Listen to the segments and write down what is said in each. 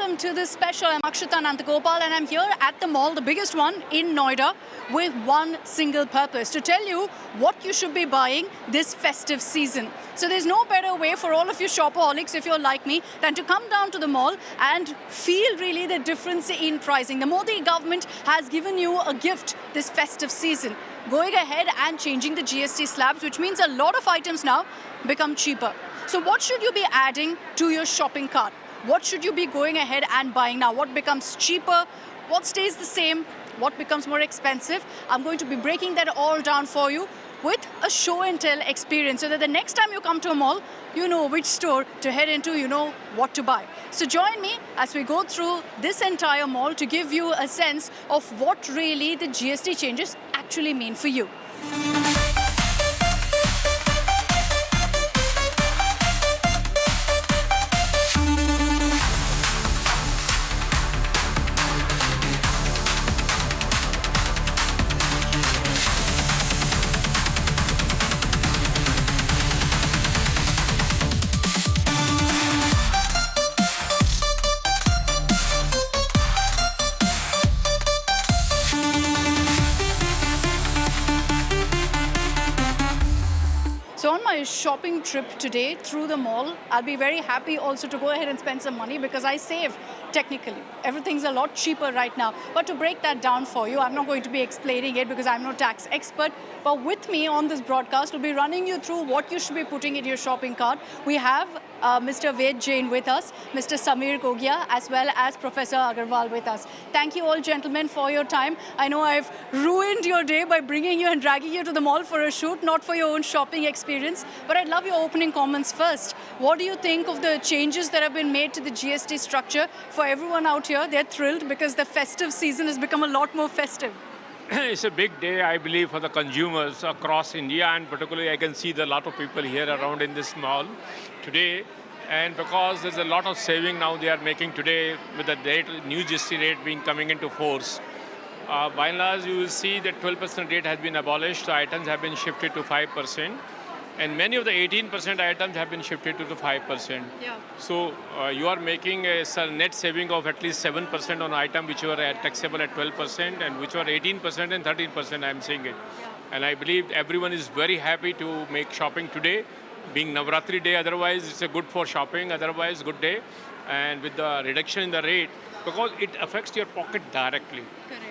welcome to this special. I'm Akshita Nantagopal and I'm here at the mall, the biggest one in Noida, with one single purpose: to tell you what you should be buying this festive season. So there's no better way for all of you shopaholics, if you're like me, than to come down to the mall and feel really the difference in pricing. The Modi government has given you a gift this festive season, going ahead and changing the GST slabs, which means a lot of items now become cheaper. So what should you be adding to your shopping cart? What should you be going ahead and buying now? What becomes cheaper? What stays the same? What becomes more expensive? I'm going to be breaking that all down for you with a show and tell experience, so that the next time you come to a mall, you know which store to head into, you know what to buy. So join me as we go through this entire mall to give you a sense of what really the GST changes actually mean for you. So on my shopping trip today through the mall, I'll be very happy also to go ahead and spend some money because I save technically. Everything's a lot cheaper right now. But to break that down for you, I'm not going to be explaining it because I'm no tax expert. But with me on this broadcast, we'll be running you through what you should be putting in your shopping cart. We have Mr. Ved Jain with us, Mr. Samir Gogia, as well as Professor Agarwal with us. Thank you all, gentlemen, for your time. I know I've ruined your day by bringing you and dragging you to the mall for a shoot, not for your own shopping experience. But I'd love your opening comments first. What do you think of the changes that have been made to the GST structure? For everyone out here, they're thrilled because the festive season has become a lot more festive. It's a big day, I believe, for the consumers across India, and particularly I can see a lot of people here around in this mall today. And because there's a lot of saving now they are making today with the new GST rate being coming into force. By and large, you will see that 12% rate has been abolished, the items have been shifted to 5%. And many of the 18% items have been shifted to the 5%. Yeah. So you are making a net saving of at least 7% on item which were taxable at 12% and which were 18% and 13%, I'm saying it. Yeah. And I believe everyone is very happy to make shopping today, being Navratri day, otherwise it's a good for shopping, otherwise good day. And with the reduction in the rate, because it affects your pocket directly. Correct.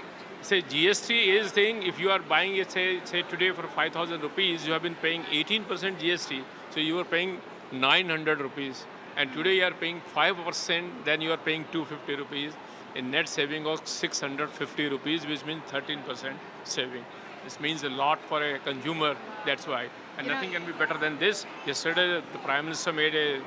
Say GST is saying if you are buying it, say today for 5,000 rupees, you have been paying 18% GST, so you are paying 900 rupees. And today you are paying 5%, then you are paying 250 rupees, a net saving of 650 rupees, which means 13% saving. This means a lot for a consumer, that's why. And nothing can be better than this. Yesterday, the Prime Minister made a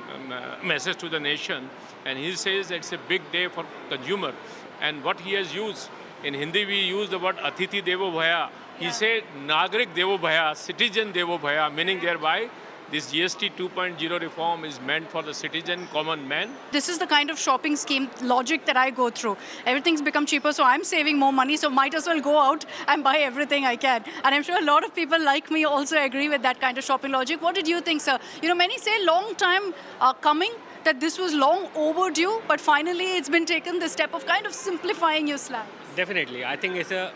message to the nation, and he says it's a big day for consumer. And what he has used, in Hindi, we use the word Atithi Devo Bhaya. He said Nagarik Devo Bhaya, citizen Devo Bhaya, meaning thereby this GST 2.0 reform is meant for the citizen, common man. This is the kind of shopping scheme logic that I go through. Everything's become cheaper, so I'm saving more money, so might as well go out and buy everything I can. And I'm sure a lot of people like me also agree with that kind of shopping logic. What did you think, sir? You know, many say long time coming, that this was long overdue, but finally it's been taken the step of kind of simplifying your slab. Definitely. I think it's a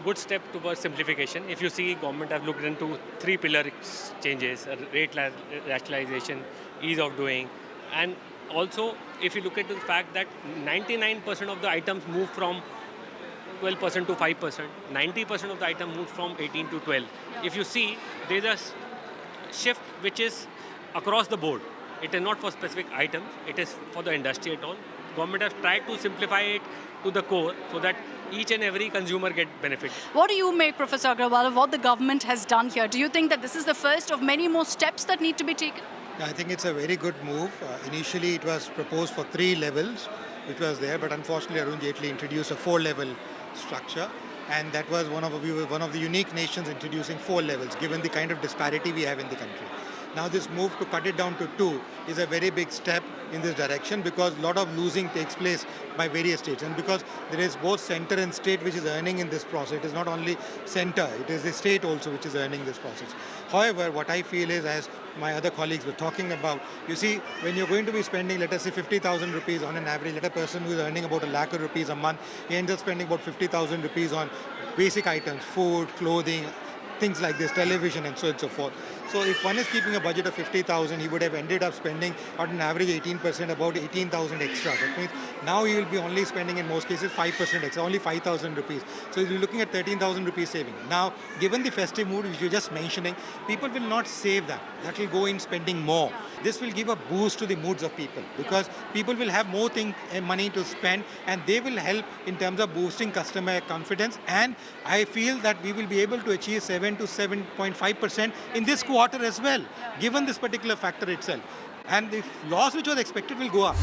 good step towards simplification. If you see, government have looked into 3 pillar changes: rate rationalization, ease of doing, and also if you look at the fact that 99% of the items move from 12% to 5%, 90% of the item moved from 18 to 12. If you see, there's a shift which is across the board. It is not for specific items, it is for the industry at all. Government has tried to simplify it to the core so that each and every consumer get benefit. What do you make, Professor Agarwal, of what the government has done here? Do you think that this is the first of many more steps that need to be taken? Yeah, I think it's a very good move. Initially, it was proposed for 3 levels, which was there, but unfortunately, Arun Jaitley introduced a 4-level structure, and that was one of the unique nations introducing 4 levels, given the kind of disparity we have in the country. Now this move to cut it down to 2 is a very big step in this direction, because a lot of losing takes place by various states, and because there is both center and state which is earning in this process. It is not only center, it is the state also which is earning this process. However, what I feel is, as my other colleagues were talking about, you see, when you're going to be spending, let us say 50,000 rupees on an average, let a person who is earning about a lakh of rupees a month, he ends up spending about 50,000 rupees on basic items, food, clothing, things like this, television and so on and so forth. So if one is keeping a budget of 50,000, he would have ended up spending on an average 18%, about 18,000 extra. That means now he will be only spending in most cases 5% extra, only 5,000 rupees. So he'll be looking at 13,000 rupees saving. Now, given the festive mood which you're just mentioning, people will not save that. That will go in spending more. This will give a boost to the moods of people, because people will have more money to spend, and they will help in terms of boosting customer confidence. And I feel that we will be able to achieve 7 to 7.5% in this quarter as well, given this particular factor itself. And the loss which was expected will go up.